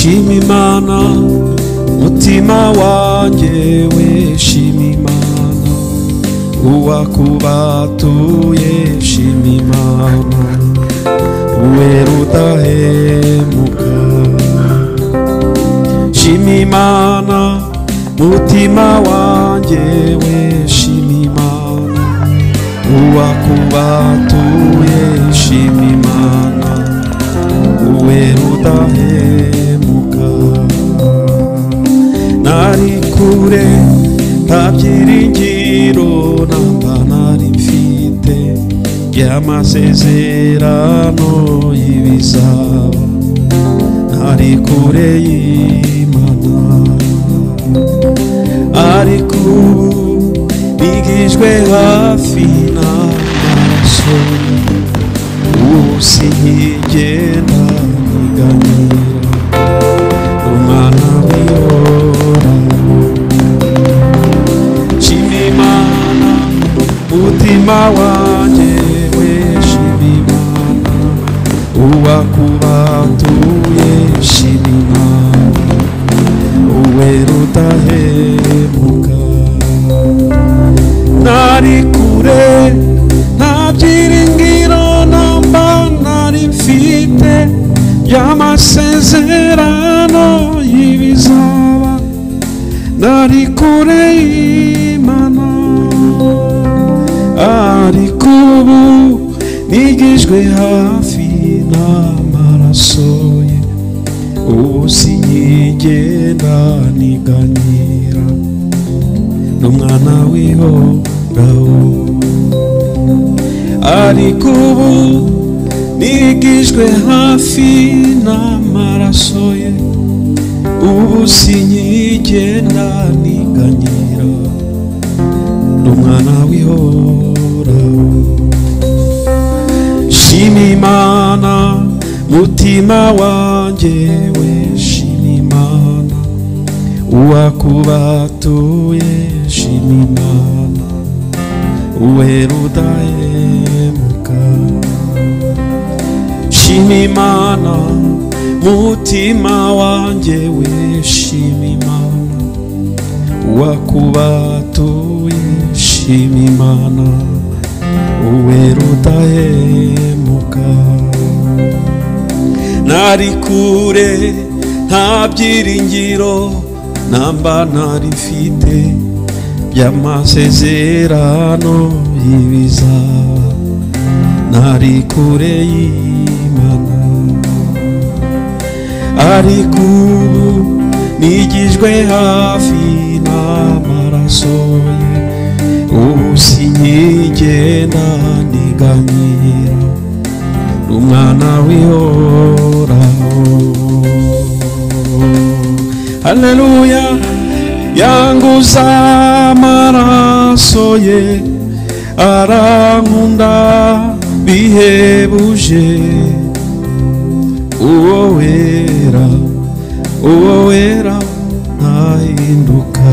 shima Imana mutima wanjye we shima Imana uwakubatuye shima Imana uwera udahemuka shima Imana mutima wanjye we shima Imana uwakubatuye shima Imana uwera udahemuka nari kure nta byiringiro namba nari mfite y'amasezerano y'ibizaba nari kure y'Imana ariko bigijwe hafi n'amaraso usinkigenda niganira umwana w'ihoraho shima Imana mutima wanjye we shima Imana uwakubatuye shima Imana uwera udahemuka nari kure nta byiringiro namba nari mfite y'amasezerano y'ibizaba nari kure y'Imana ariko ubu nigijwe hafi n'amaraso ye ubu sinkigenda niganyira n'umwana w'ihoraho ariko ubu nigijwe hafi n'amaraso ye ubu sinkigenda niganyira n'umwana w'ihoraho shima Imana mutima wanjye we shima Imana uwakubatuye shima Imana uwera udahemuka shima Imana mutima wanjye we shima Imana uwakubatuye shima Imana uwera udahemuka nari kure nta byiringiro namba nari mfite y'amasezerano y'ibizaba nari kure y'Imana ariko ubu nigijwe hafi n'amaraso ye ubu sinkigenda niganyira n'umwana w'ihoraho haleluya yanguza amaraso ye arankunda bihebuje uwo wera ntahinduka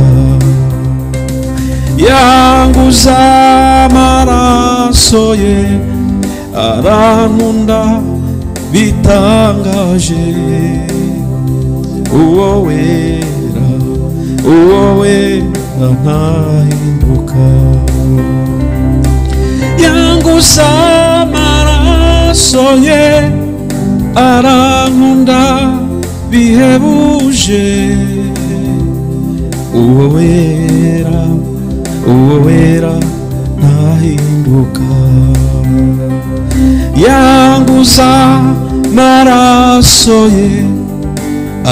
yanguza amaraso ye arankunda bitangaje uwo wera ntahinduka yanguza amaraso ye arankunda bihebuje uwo wera ntahinduka yanguza amaraso ye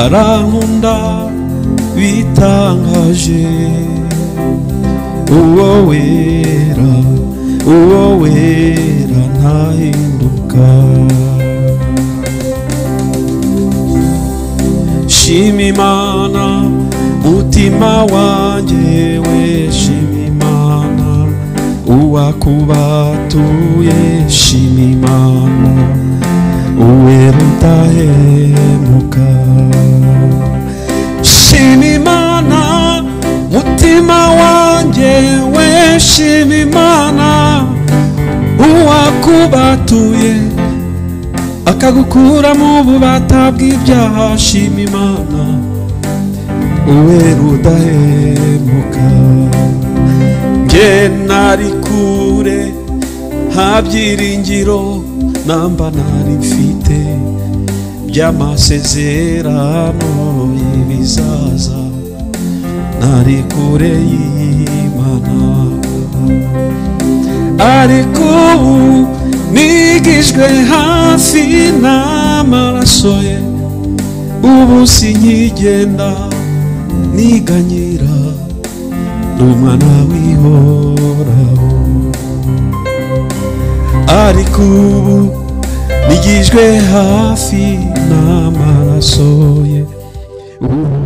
arankunda bitangaje uwo wera ntahinduka shima Imana mutima wanjye we shima Imana uwakubatuye shima Imana uwera udahemuka shima Imana mutima wanjye we shima Imana uwakubatuye akagukura mu bubata bw'ibyaha. Shima Imana uwera udahemuka. Njye nari kure nta byiringiro namba nari mfite by'amasezerano y'ibizaza, nari kure y'Imana. Ariko ubu nigijwe hafi n'amaraso ye, ubu sinkigenda niganyira, ndi umwana w'ihoraho. Ariko ubu nigijwe hafi n'amaraso ye, ubu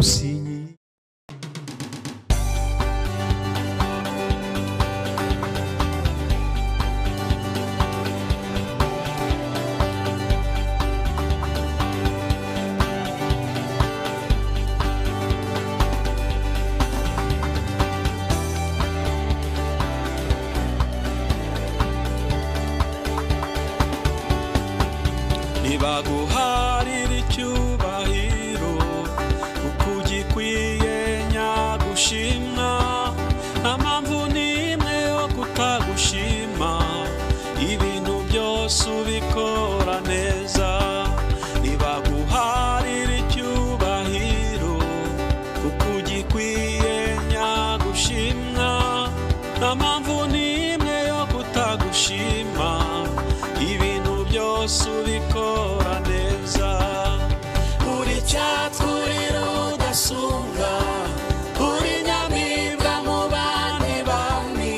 nibaguharira icyubahiro kuko ugikwiye nyagushimwa, nta mpamvu n'imwe yo kutagushima, ibintu byose ubikora neza. Nibaguharira icyubahiro kuko ugikwiye nyagushimwa, nta mpamvu n'imwe yo kutagushima, ibintu byose ubikora neza. Uri cyatwurira udasumbwa, uri nyamibwa mu bandi bami,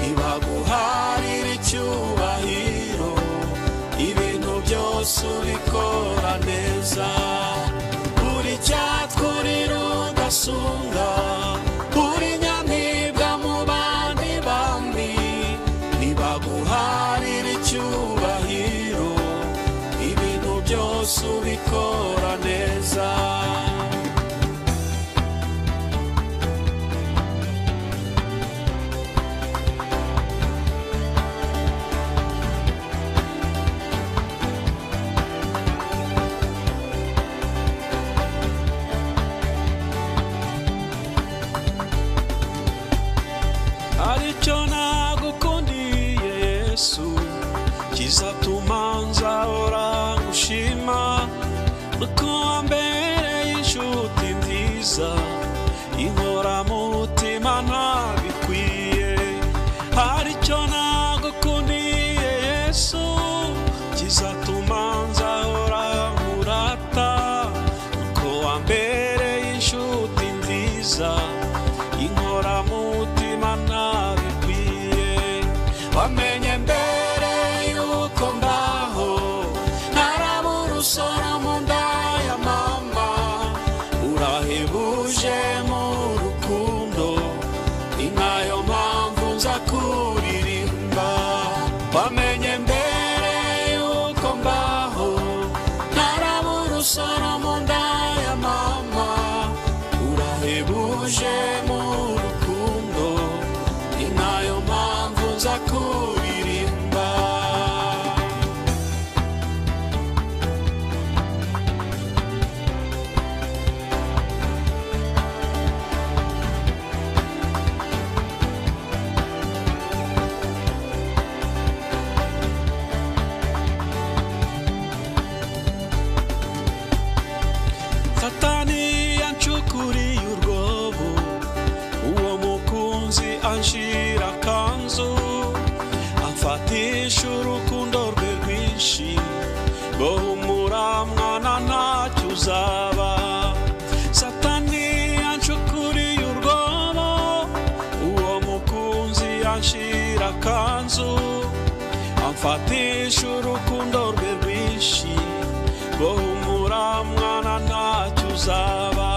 nibaguharira icyubahiro, ibintu byose ubikora neza. Uri cyatwurira udasumbwa, uri nyamibwa mu bandi bami, nibaguharira icyubahiro, ibintu byose ubikora neza. Aricyo nagukundiye Yesu, kizatuma nzahora ngushima, nuko wambereye inshuti nziza, inkoramutima ntabikwiye. Aricyo nagukundiye Yesu, kizatuma nzahora nkurata, nuko wambereye inshuti nziza, inkoramutima ntabikwiye. Wamenye mbere yuko mbaho, ntarabura usora mu nda ya mama, urahebuje mu rukundo, ni nayo mpamvu nza kuririmba. Wamenye mbere yuko mbaho, ntarabura usora mu nda ya mama, urahebuje mu rukundo, ni nayo mpamvu nza kuririmba. Satani yancukuriye urwobo, uwo mukunzi anshira akanzu, amfatisha urukundo rwe rwinshi, ngo humura mwana ntacyo uzaba. Satani yancukuriye urwobo, uwo mukunzi anshira akanzu, amfatisha urukundo rwe rwinshi, ngo humura mwana ntacyo uzaba.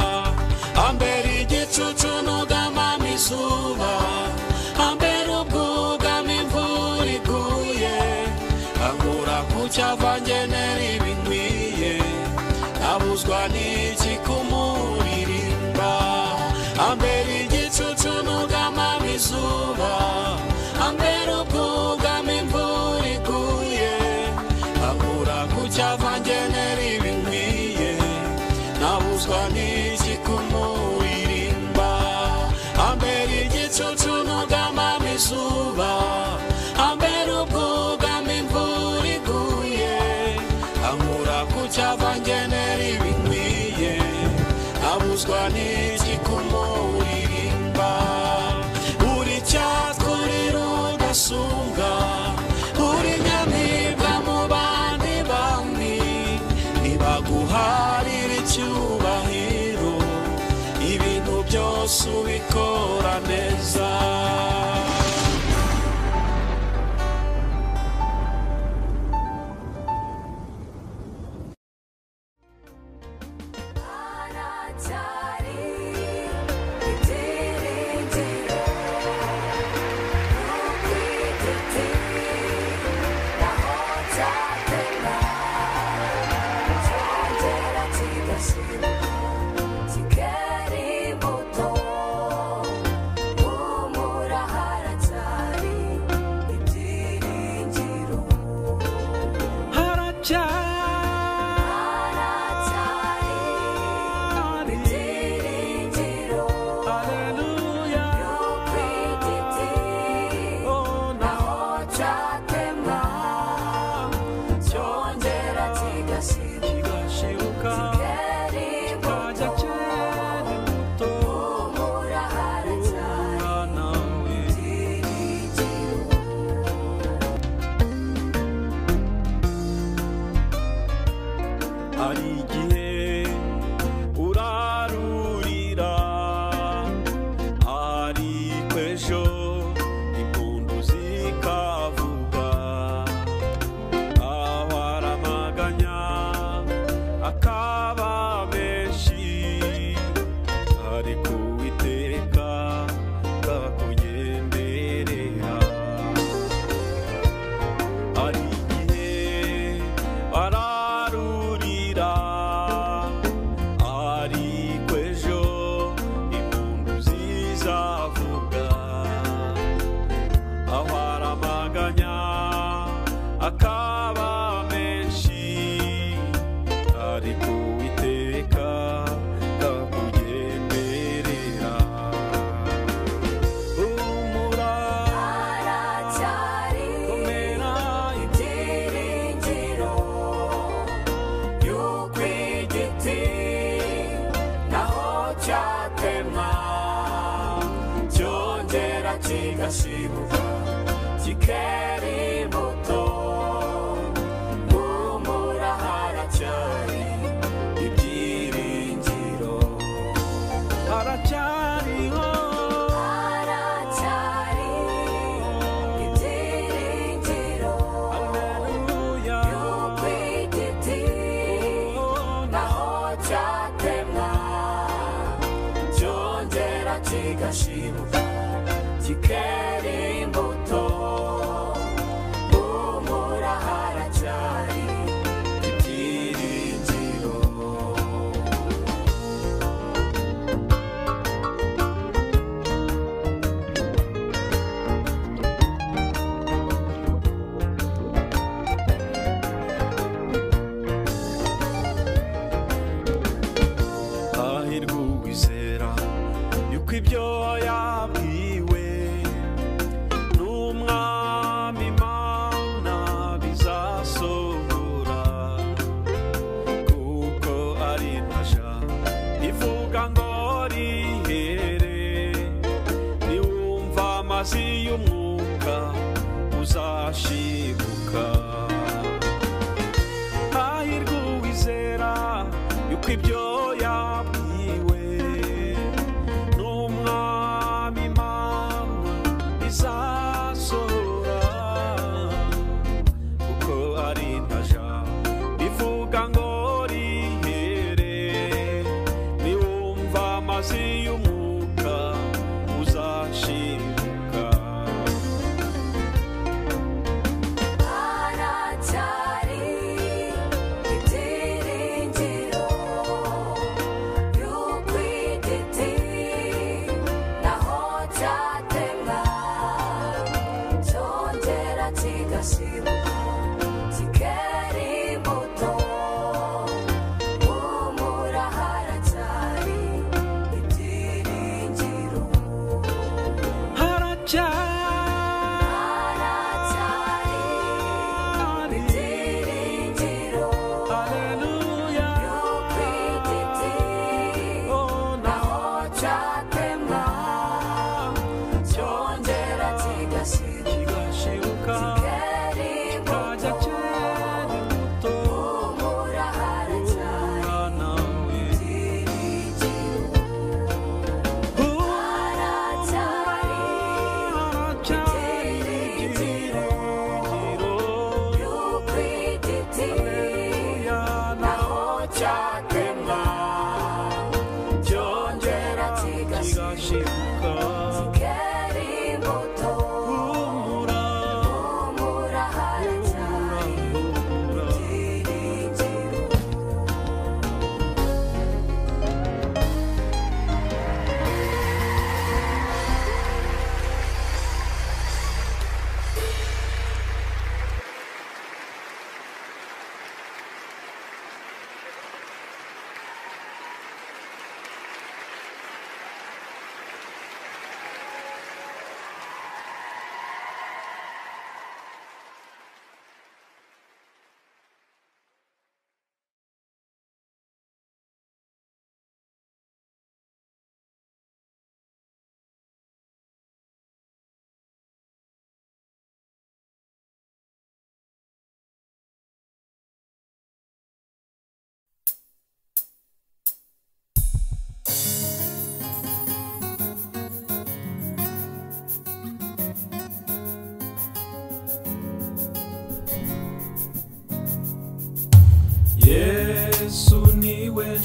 Ambera igicucu nugamama izuba, ambera ubwugamo imvura iguye, ankura ku cyava ngenera ibinkwiye, nabuzwa n'iki kumuririmba. Ambera igicucu nugamama izuba, ambera ubwugamo imvura iguye, ankura ku cyava uzabikora neza.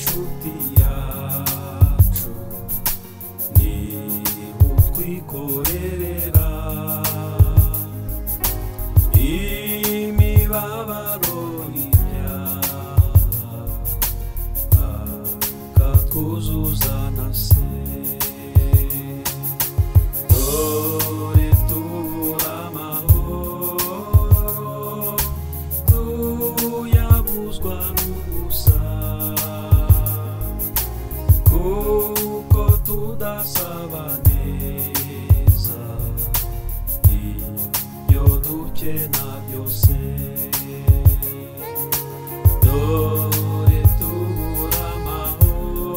inshuti yacu ni utwikorerera imibabaro n'ibyaha akatwuzuza na se. Dore tubura amahoro tuyabuzwa n'ubusa kuko tudasaba neza ibyo dukena byose. Dore tubura amahoro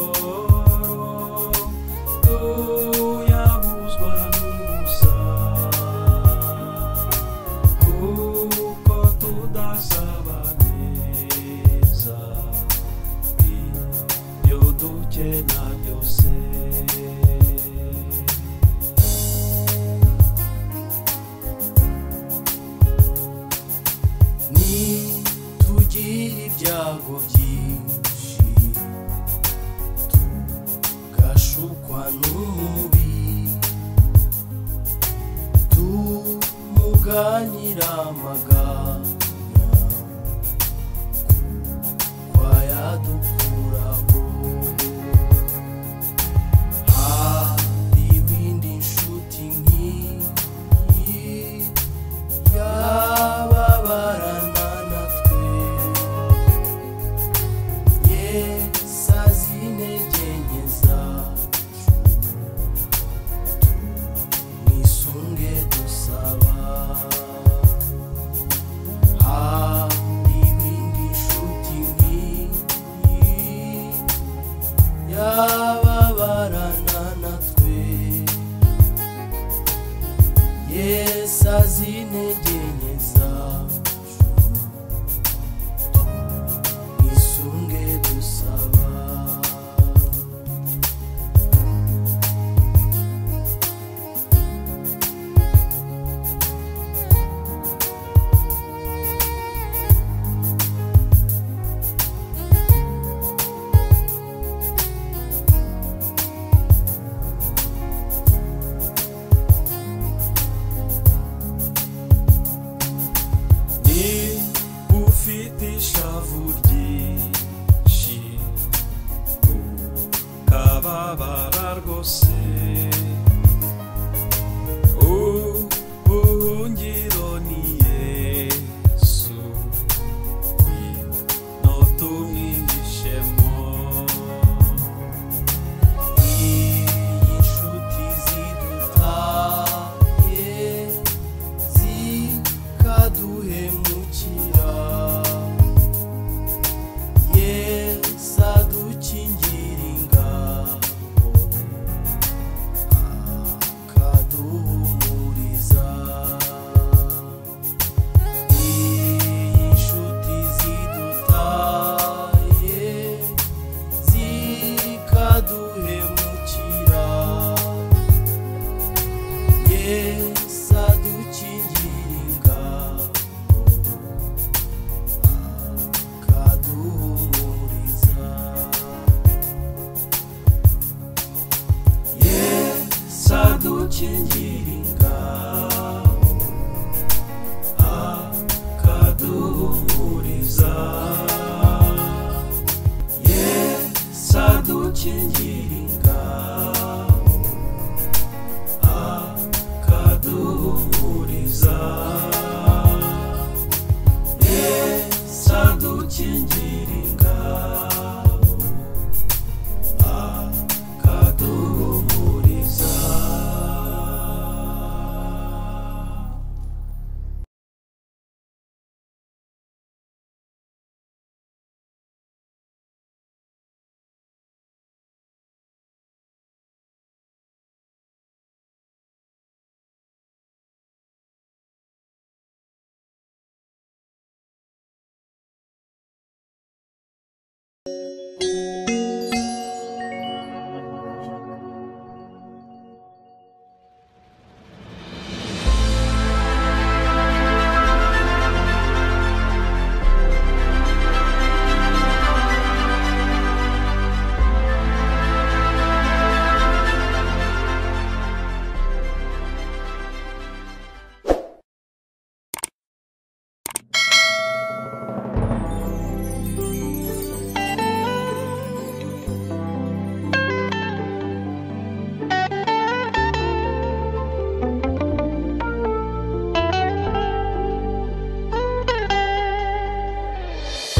tuyabuzwa n'ubusa kuko tudasaba neza ibyo dukena byose. Nitugira ibyago byinshi tugashukwa n'umubi tumuganyira amaganya kuko yadukuraho. Hari ibindi nshuti nk'iyi yababarana natwe. Yesu azi intege nke zacu twisunge dusaba. Hari ibindi nshuti nk'iyi yababarana natwe. Yesu azi intege nke zacu twisunge dusaba. Ufite ishavu ryinshi ukababara rwose ubuhungiro ni Yesu no tumwihishemo. Iyi nshuti zidutaye zikaduhemukira Yesu adukingira ingabo akaduhumuriza. Iyi nshuti zidutaye zikaduhemukira Yesu adukingira ingabo akaduhumuriza. Yesu adukingira ingabo akaduhumuriza. Yesu adukingira ingabo akaduhumuriza. Yesu adukingira ingabo akaduhumuriza.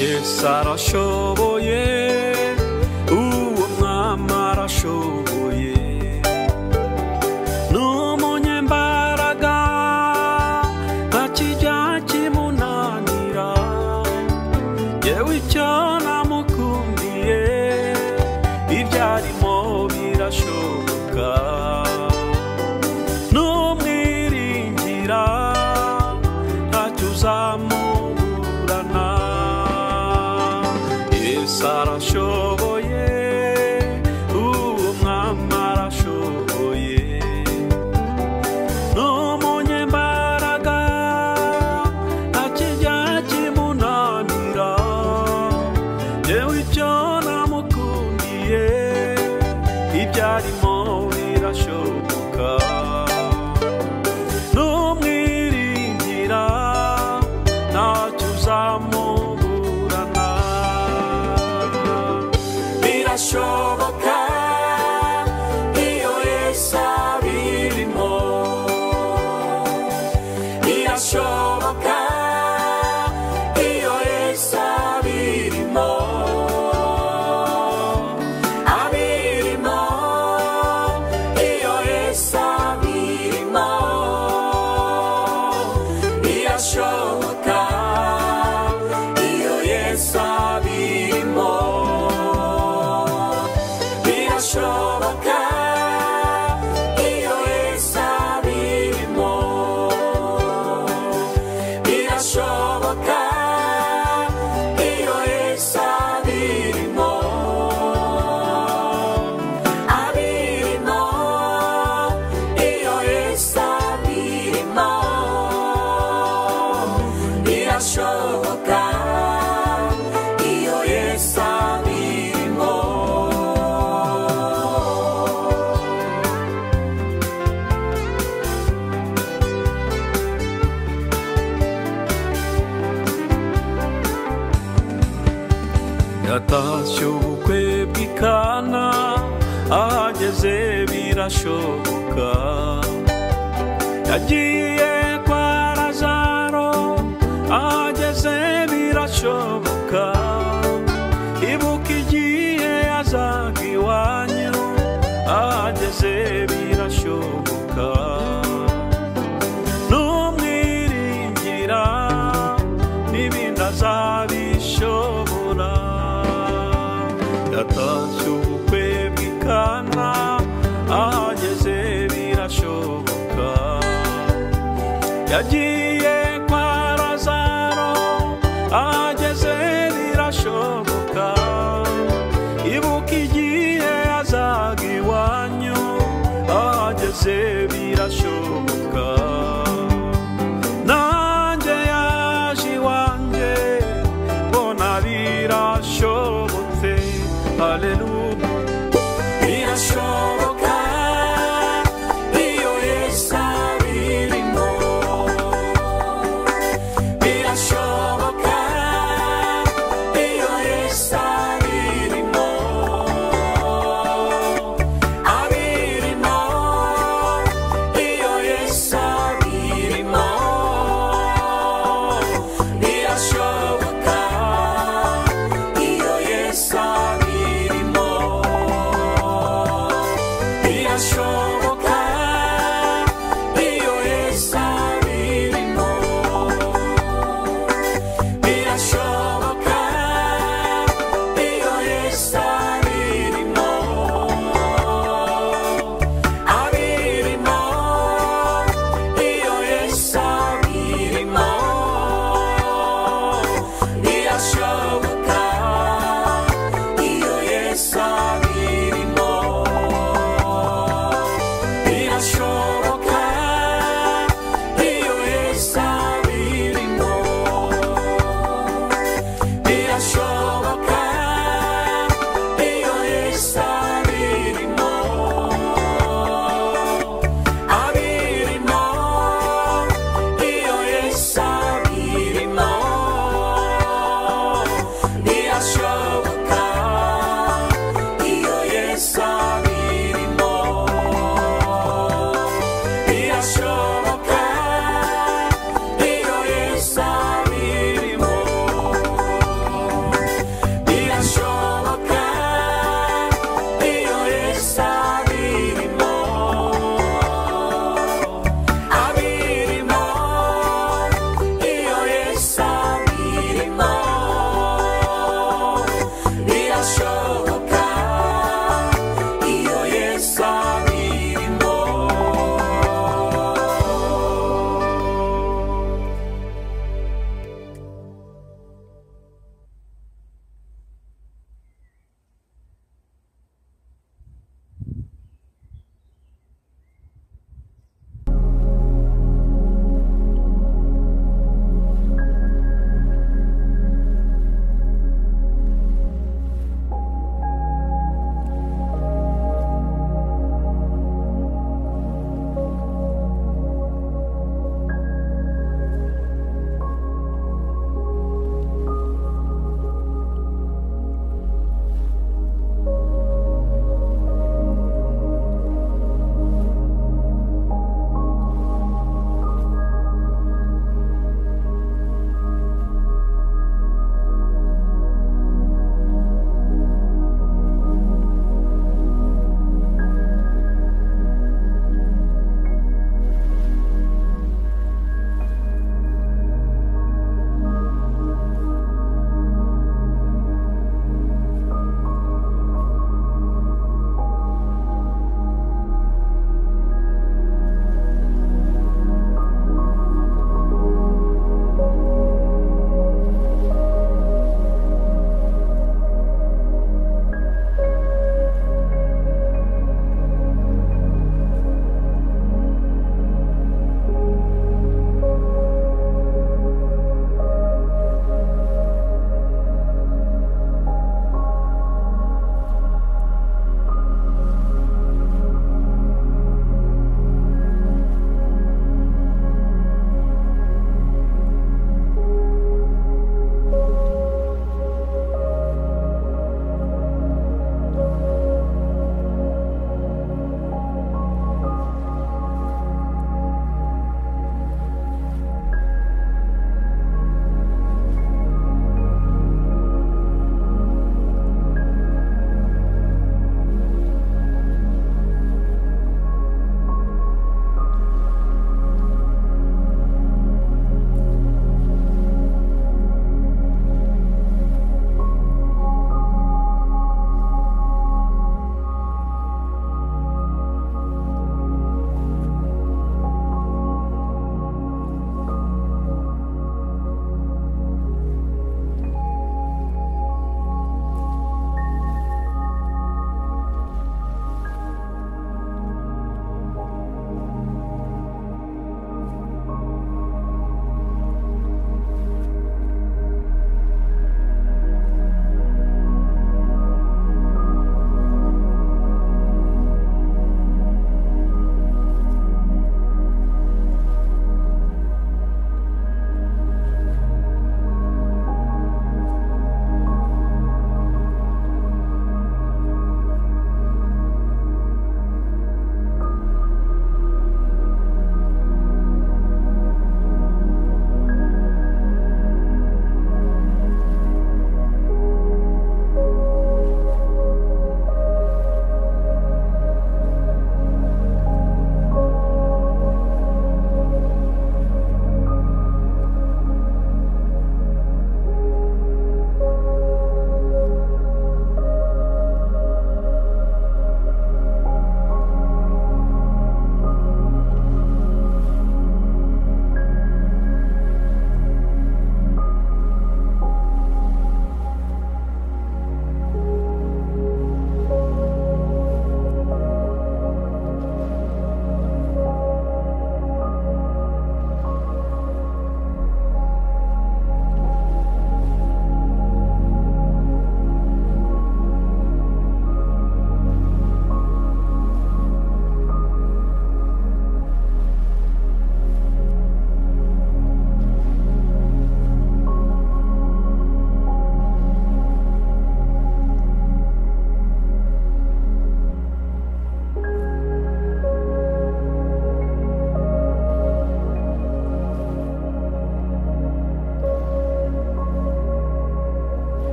Yesu arashoboye, uwo mwami arashoboye, n'umunyembaraga ntakijya kimunanira, yewe icyo namukundiye ibyarimo birashoboka, n'umwiringira ntacyo uzamuburana. Yesu arashoboye, uwo mwami arashoboye, n'umunyembaraga ntakijya kimunanira, yewe icyo namukundiye ibyarimo birashoboka, n'umwiringira ntacyo uzamuburana. Birashoboka iyo Yesu abirimo, birashoboka iyo Yesu abirimo, abirimo iyo Yesu abirimo, birashoboka iyo Yesu abirimo, birashoboka iyo Yesu abirimo, birashoboka iyo Yesu abirimo, abirimo iyo Yesu abirimo, birashoboka iyo Yesu abirimo. Yatashye ubukwe bw'i Kana, ahageze birashoboka, yagiye kwa Lazaro, ahageze birashoboka, ibuka igihe yazaga iwanyu, ahageze birashoboka, n'umwiringira n'ibindi azabishobora. Yatashye ubukwe bw'i Kana, ahageze birashoboka, yagiye